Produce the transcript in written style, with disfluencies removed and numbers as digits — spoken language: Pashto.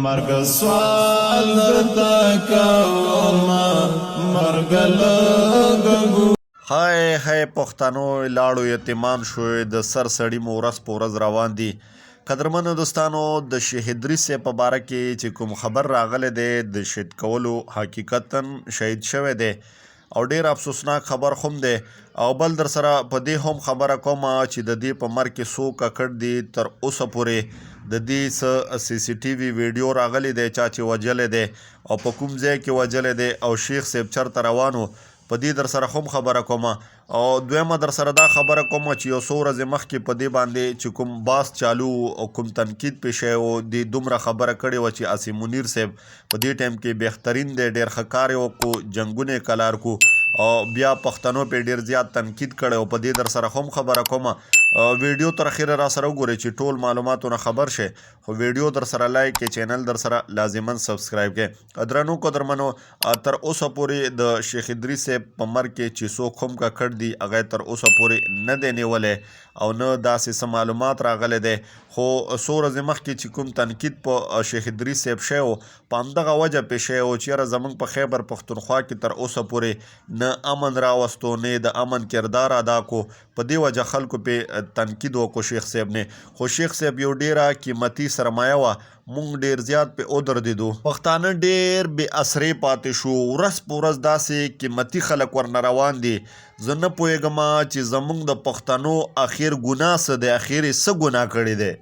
مرگ سوال درتا کوما مرگ لګو هاي پښتنو لاړو یتیمان شوی د سر سړی مو ورځ په ورځ روان دي. قدرمنو دوستانو د شهید ریسه په باره کې چې کوم خبر راغلی دی د شهید کولو حقیقتا شهید شوی دی او ډیر افسوسناک خبر هم دی او بل در سره په دې هم خبره کوم چې د دې په مرګ کې څو ککړ دي تر اوسه پورې د دې سی سی ټي وي ویډیو راغلی دی چا چې وجلې دی او په کوم ځای کې وجلې دی او شیخ صاحب چرته روانو په دې در سره هم خبره کوم او دویمه در سره دا خبره کوم چې یو څو ورځې مخکې په دې باندې چې کوم باس چالو او کوم تنقید پیښ او د دومره خبره کړې و چې عاصم منیر صاحب په دې ټایم کې بهترین دی ډېر ښه کار یې وکړو جنګونه یې کلار کړو او بیا پښتنو په ډېر زیات تنقید کړی او په دې در سره هم خبره کوم ویډیو تر اخره را سره وګورئ چې ټول معلوماتونه خبر شي خو ویډیو در سره لایک کې چینل در سره لازما سبسکرایب کې درنو قدرمنو تر اوسه پورې د شیخ ادریس په مرګ کې چې څوک هم ککړ دي هغه تر اوسه پورې نه دی نیولی او نه داسې څه معلومات راغلی دی خو څو ورځې مخکې چې کوم تنقید په شیخ ادریس صاحب شوی و په همدغه وجه پې شوی و چې یاره زموږ په خیبر پښتونخوا کې تر اوسه پورې نه امن راوستو نه د امن کردار ادا کو په دې وجه خلکو پې تنقید وکړو شیخ صاحب نه خو شیخ صاحب یو ډیره قیمتي سرمایه وه مونږ ډیر زیات په ودرېدو پښتانه ډیر بې اثرې پاتې شو ورځ په ورځ داسې قیمتي خلک ورنه روان دي زه نه پوهېږم چې زموږ د پښتنو اخر ګناه څه دی اخر یې څه ګناه کړی دی